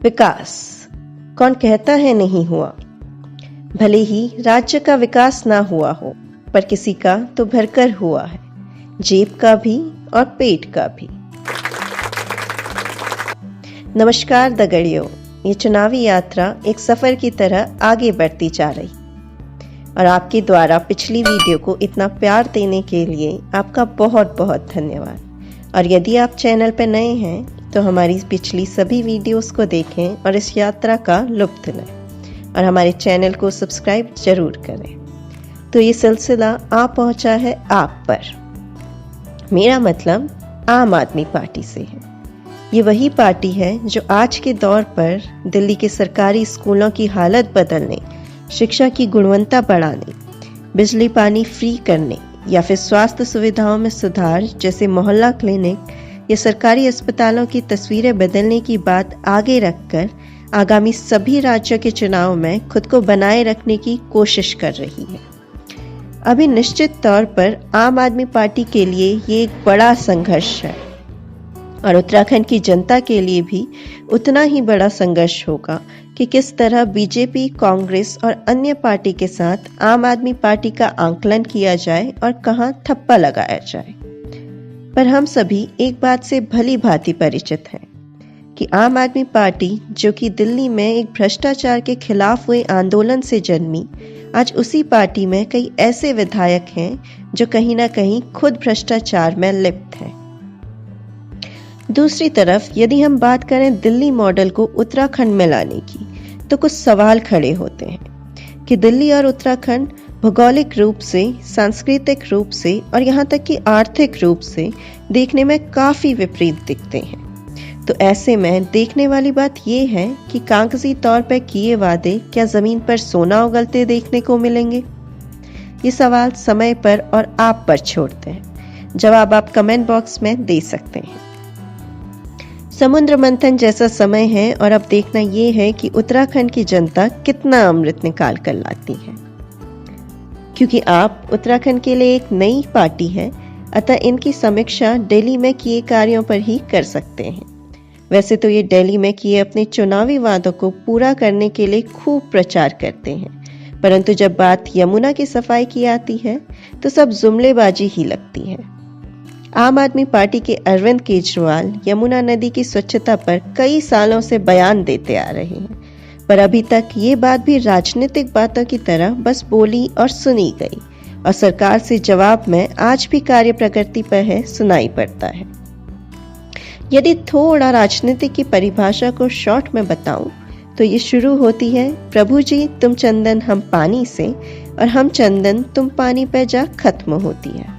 विकास कौन कहता है नहीं हुआ। भले ही राज्य का विकास ना हुआ हो, पर किसी का तो भरकर हुआ है, जेब का भी और पेट का भी। नमस्कार दगड़ियों, ये चुनावी यात्रा एक सफर की तरह आगे बढ़ती जा रही और आपके द्वारा पिछली वीडियो को इतना प्यार देने के लिए आपका बहुत बहुत धन्यवाद। और यदि आप चैनल पर नए हैं तो हमारी पिछली सभी वीडियोस को देखें और इस यात्रा का लुत्फ लें और हमारे चैनल को सब्सक्राइब जरूर करें। तो ये सिलसिला आ पहुंचा है आप पर, मेरा मतलब आम आदमी पार्टी से है। ये वही पार्टी है जो आज के दौर पर दिल्ली के सरकारी स्कूलों की हालत बदलने, शिक्षा की गुणवत्ता बढ़ाने, बिजली पानी फ्री करने या फिर स्वास्थ्य सुविधाओं में सुधार जैसे मोहल्ला क्लिनिक या सरकारी अस्पतालों की तस्वीरें बदलने की बात आगे रखकर आगामी सभी राज्यों के चुनाव में खुद को बनाए रखने की कोशिश कर रही है। अभी निश्चित तौर पर आम आदमी पार्टी के लिए ये एक बड़ा संघर्ष है और उत्तराखंड की जनता के लिए भी उतना ही बड़ा संघर्ष होगा कि किस तरह बीजेपी, कांग्रेस और अन्य पार्टी के साथ आम आदमी पार्टी का आंकलन किया जाए और कहां ठप्पा लगाया जाए। पर हम सभी एक बात से भली भांति परिचित हैं कि आम आदमी पार्टी, जो कि दिल्ली में एक भ्रष्टाचार के खिलाफ हुए आंदोलन से जन्मी, आज उसी पार्टी में कई ऐसे विधायक हैं जो कहीं ना कहीं खुद भ्रष्टाचार में लिप्त हैं। दूसरी तरफ यदि हम बात करें दिल्ली मॉडल को उत्तराखंड में लाने की, तो कुछ सवाल खड़े होते हैं कि दिल्ली और उत्तराखंड भौगोलिक रूप से, सांस्कृतिक रूप से और यहाँ तक कि आर्थिक रूप से देखने में काफी विपरीत दिखते हैं। तो ऐसे में देखने वाली बात यह है कि कागजी तौर पर किए वादे क्या जमीन पर सोना उगलते देखने को मिलेंगे? ये सवाल समय पर और आप पर छोड़ते हैं। जवाब आप कमेंट बॉक्स में दे सकते हैं। समुद्र मंथन जैसा समय है और अब देखना यह है कि उत्तराखंड की जनता कितना अमृत निकाल कर लाती है। क्योंकि आप उत्तराखंड के लिए एक नई पार्टी है, अतः इनकी समीक्षा दिल्ली में किए कार्यों पर ही कर सकते हैं। वैसे तो ये दिल्ली में किए अपने चुनावी वादों को पूरा करने के लिए खूब प्रचार करते हैं, परंतु जब बात यमुना की सफाई की आती है तो सब जुमलेबाजी ही लगती है। आम आदमी पार्टी के अरविंद केजरीवाल यमुना नदी की स्वच्छता पर कई सालों से बयान देते आ रहे हैं, पर अभी तक ये बात भी राजनीतिक बातों की तरह बस बोली और सुनी गई और सरकार से जवाब में आज भी कार्य प्रगति पर है सुनाई पड़ता है। यदि थोड़ा राजनीति की परिभाषा को शॉर्ट में बताऊं तो ये शुरू होती है, प्रभु जी तुम चंदन हम पानी से और हम चंदन तुम पानी पे जा खत्म होती है।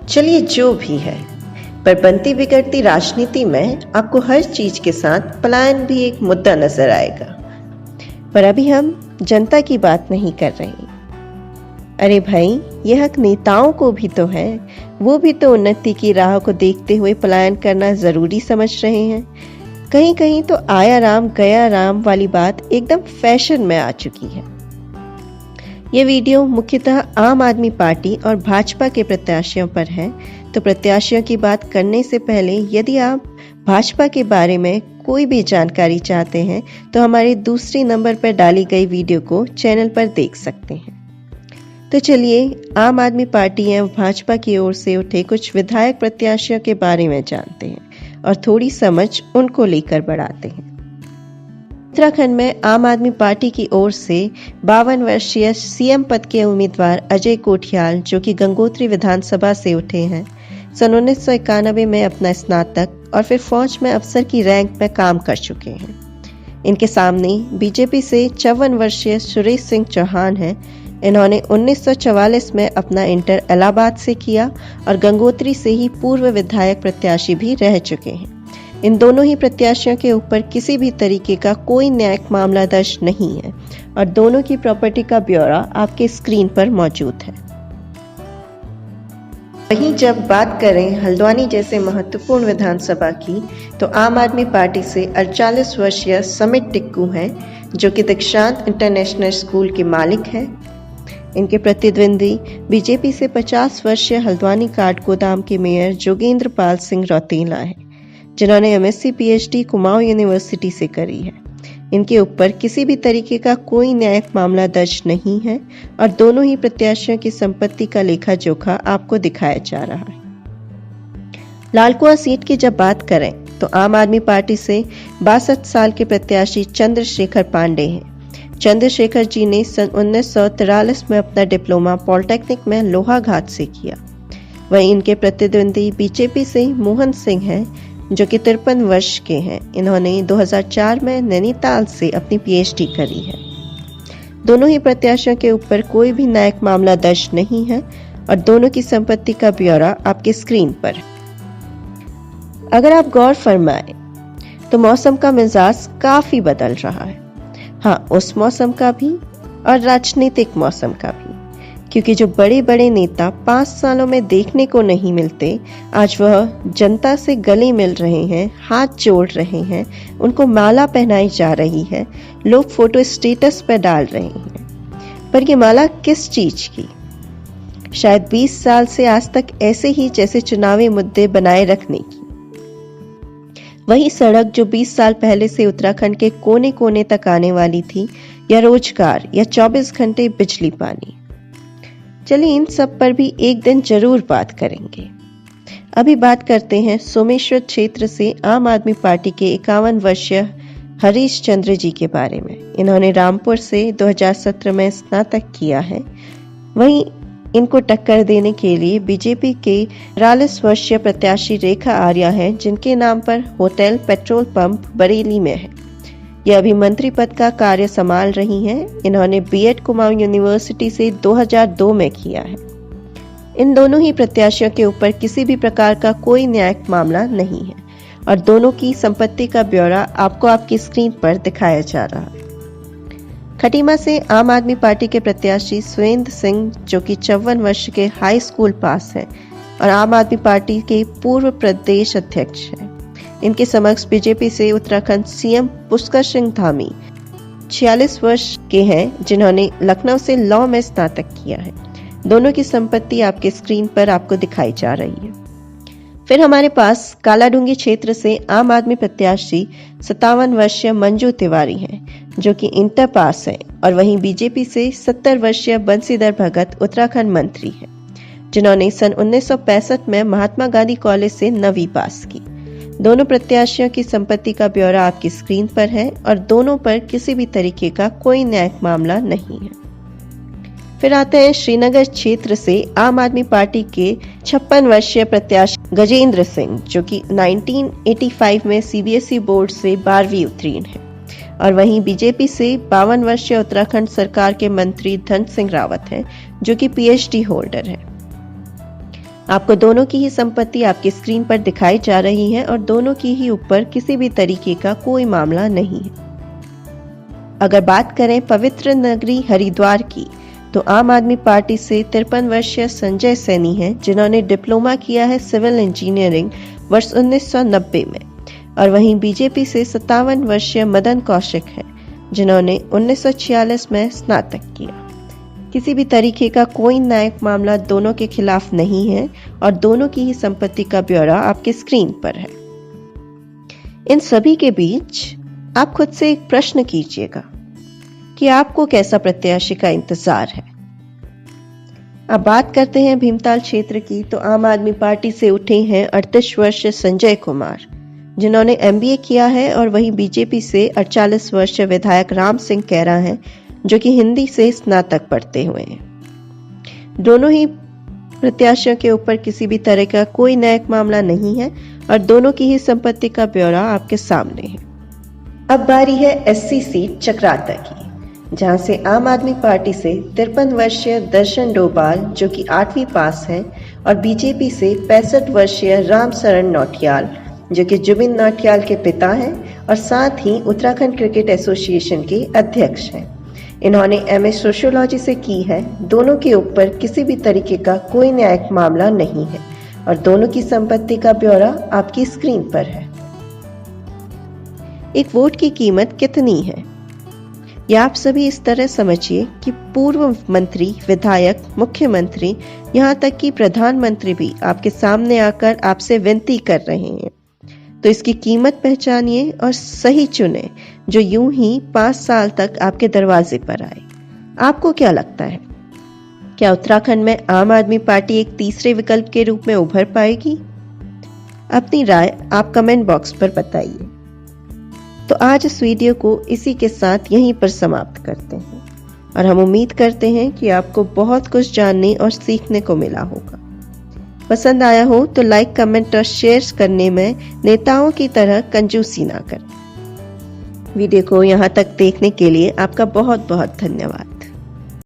चलिए जो भी है, पर बनती बिगड़ती राजनीति में आपको हर चीज के साथ पलायन भी एक मुद्दा नजर आएगा। पर अभी हम जनता की बात नहीं कर रहे। अरे भाई, यह हक नेताओं को भी तो है, वो भी तो उन्नति की राह को देखते हुए पलायन करना जरूरी समझ रहे हैं। कहीं कहीं तो आया राम गया राम वाली बात एकदम फैशन में आ चुकी है। ये वीडियो मुख्यतः आम आदमी पार्टी और भाजपा के प्रत्याशियों पर है, तो प्रत्याशियों की बात करने से पहले यदि आप भाजपा के बारे में कोई भी जानकारी चाहते हैं तो हमारे दूसरे नंबर पर डाली गई वीडियो को चैनल पर देख सकते हैं। तो चलिए आम आदमी पार्टी एवं भाजपा की ओर से उठे कुछ विधायक प्रत्याशियों के बारे में जानते हैं और थोड़ी समझ उनको लेकर बढ़ाते हैं। उत्तराखंड में आम आदमी पार्टी की ओर से 52 वर्षीय सीएम पद के उम्मीदवार अजय कोठियाल, जो कि गंगोत्री विधानसभा से उठे हैं, सन 1991 में अपना स्नातक और फिर फौज में अफसर की रैंक में काम कर चुके हैं। इनके सामने बीजेपी से 54 वर्षीय सुरेश सिंह चौहान हैं। इन्होंने 1944 में अपना इंटर इलाहाबाद से किया और गंगोत्री से ही पूर्व विधायक प्रत्याशी भी रह चुके हैं। इन दोनों ही प्रत्याशियों के ऊपर किसी भी तरीके का कोई न्यायिक मामला दर्ज नहीं है और दोनों की प्रॉपर्टी का ब्यौरा आपके स्क्रीन पर मौजूद है। वहीं जब बात करें हल्द्वानी जैसे महत्वपूर्ण विधानसभा की, तो आम आदमी पार्टी से 48 वर्षीय समित टिक्कू हैं, जो कि दीक्षांत इंटरनेशनल स्कूल के मालिक हैं। इनके प्रतिद्वंदी बीजेपी से 50 वर्षीय हल्द्वानी काठ गोदाम के मेयर जोगेंद्र पाल सिंह रौतेला है, जिन्होंने MSc PhD कुमाऊं यूनिवर्सिटी से करी है। इनके ऊपर किसी भी तरीके का कोई न्यायिक मामला दर्ज नहीं है और दोनों ही प्रत्याशियों की संपत्ति का लेखा जोखा आपको दिखाया जा रहा है। लालकुआं सीट की जब बात करें तो आम आदमी पार्टी से 62 साल के प्रत्याशी चंद्रशेखर पांडे हैं। चंद्रशेखर जी ने सन 1943 में अपना डिप्लोमा पॉलिटेक्निक में लोहाघाट से किया। वहीं इनके प्रतिद्वंदी बीजेपी से मोहन सिंह हैं, जो कि 53 वर्ष के हैं। इन्होंने 2004 में नैनीताल से अपनी PhD करी है। दोनों ही प्रत्याशियों के ऊपर कोई भी न्यायिक मामला दर्ज नहीं है और दोनों की संपत्ति का ब्यौरा आपके स्क्रीन पर है। अगर आप गौर फरमाएं तो मौसम का मिजाज काफी बदल रहा है। हाँ, उस मौसम का भी और राजनीतिक मौसम का भी, क्योंकि जो बड़े बड़े नेता 5 सालों में देखने को नहीं मिलते, आज वह जनता से गले मिल रहे हैं, हाथ जोड़ रहे हैं, उनको माला पहनाई जा रही है, लोग फोटो स्टेटस पर डाल रहे हैं। पर ये माला किस चीज की? शायद 20 साल से आज तक ऐसे ही जैसे चुनावी मुद्दे बनाए रखने की। वही सड़क जो 20 साल पहले से उत्तराखंड के कोने कोने तक आने वाली थी, या रोजगार, या 24 घंटे बिजली पानी। चलिए इन सब पर भी एक दिन जरूर बात करेंगे। अभी बात करते हैं सोमेश्वर क्षेत्र से आम आदमी पार्टी के 51 वर्षीय हरीश चंद्र जी के बारे में। इन्होंने रामपुर से 2017 में स्नातक किया है। वहीं इनको टक्कर देने के लिए बीजेपी के 43 वर्षीय प्रत्याशी रेखा आर्या हैं, जिनके नाम पर होटल पेट्रोल पंप बरेली में है। यह अभी मंत्री पद का कार्य संभाल रही हैं। इन्होंने B.Ed कुमाऊं यूनिवर्सिटी से 2002 में किया है। इन दोनों ही प्रत्याशियों के ऊपर किसी भी प्रकार का कोई न्यायिक मामला नहीं है और दोनों की संपत्ति का ब्यौरा आपको आपकी स्क्रीन पर दिखाया जा रहा है। खटीमा से आम आदमी पार्टी के प्रत्याशी सुरेंद्र सिंह, जो कि 54 वर्ष के हाई स्कूल पास हैं और आम आदमी पार्टी के पूर्व प्रदेश अध्यक्ष हैं। इनके समक्ष बीजेपी से उत्तराखंड CM पुष्कर सिंह धामी 46 वर्ष के हैं, जिन्होंने लखनऊ से लॉ में स्नातक किया है। दोनों की संपत्ति आपके स्क्रीन पर आपको दिखाई जा रही है। फिर हमारे पास कालाडूंगी क्षेत्र से आम आदमी प्रत्याशी 57 वर्षीय मंजू तिवारी हैं, जो कि इंटर पास हैं, और वहीं बीजेपी से 70 वर्षीय बंसीधर भगत उत्तराखंड मंत्री हैं, जिन्होंने सन 1965 में महात्मा गांधी कॉलेज से 9वीं पास की। दोनों प्रत्याशियों की संपत्ति का ब्यौरा आपकी स्क्रीन पर है और दोनों पर किसी भी तरीके का कोई न्यायिक मामला नहीं है। फिर आते हैं श्रीनगर क्षेत्र से आम आदमी पार्टी के 56 वर्षीय प्रत्याशी गजेंद्र सिंह, जो कि 1985 में CBSE बोर्ड से 12वीं उत्तीर्ण है, और वहीं बीजेपी से 52 वर्षीय उत्तराखंड सरकार के मंत्री धन सिंह रावत हैं, जो कि PhD होल्डर है। आपको दोनों की ही संपत्ति आपकी स्क्रीन पर दिखाई जा रही है और दोनों की ही ऊपर किसी भी तरीके का कोई मामला नहीं है। अगर बात करें पवित्र नगरी हरिद्वार की, तो आम आदमी पार्टी से 53 वर्षीय संजय सैनी हैं, जिन्होंने डिप्लोमा किया है सिविल इंजीनियरिंग वर्ष 1990 में, और वहीं बीजेपी से 57 वर्षीय मदन कौशिक हैं, जिन्होंने 1946 में स्नातक किया। किसी भी तरीके का कोई न्यायिक मामला दोनों के खिलाफ नहीं है और दोनों की ही संपत्ति का ब्यौरा आपके स्क्रीन पर है। इन सभी के बीच आप खुद से एक प्रश्न कीजिएगा कि आपको कैसा प्रत्याशी का इंतजार है। अब बात करते हैं भीमताल क्षेत्र की, तो आम आदमी पार्टी से उठे हैं 38 वर्षीय संजय कुमार, जिन्होंने MBA किया है, और वहीं बीजेपी से 48 वर्षीय विधायक राम सिंह कैरा हैं, जो कि हिंदी से स्नातक पढ़ते हुए हैं। दोनों ही प्रत्याशियों के ऊपर किसी भी तरह का कोई न्यायिक मामला नहीं है और दोनों की ही संपत्ति का ब्यौरा आपके सामने है। अब बारी है SC सीट चक्राता की, जहां से आम आदमी पार्टी से 53 वर्षीय दर्शन डोभाल, जो कि 8वीं पास हैं, और बीजेपी से 65 वर्षीय राम शरण नौटियाल, जो कि जुबिन नौटियाल के पिता हैं और साथ ही उत्तराखंड क्रिकेट एसोसिएशन के अध्यक्ष हैं। इन्होंने MA सोशियोलॉजी से की है। दोनों के ऊपर किसी भी तरीके का कोई न्यायिक मामला नहीं है और दोनों की संपत्ति का ब्यौरा आपकी स्क्रीन पर है। एक वोट की कीमत कितनी है, यह आप सभी इस तरह समझिए कि पूर्व मंत्री, विधायक, मुख्यमंत्री, यहाँ तक कि प्रधानमंत्री भी आपके सामने आकर आपसे विनती कर रहे हैं। तो इसकी कीमत पहचानिए और सही चुने, जो यूं ही 5 साल तक आपके दरवाजे पर आए। आपको क्या लगता है, क्या उत्तराखंड में आम आदमी पार्टी एक तीसरे विकल्प के रूप में उभर पाएगी? अपनी राय आप कमेंट बॉक्स पर बताइए। तो आज इस वीडियो को इसी के साथ यहीं पर समाप्त करते हैं और हम उम्मीद करते हैं कि आपको बहुत कुछ जानने और सीखने को मिला होगा। पसंद आया हो तो लाइक, कमेंट और शेयर करने में नेताओं की तरह कंजूसी ना करें। वीडियो को यहाँ तक देखने के लिए आपका बहुत बहुत धन्यवाद।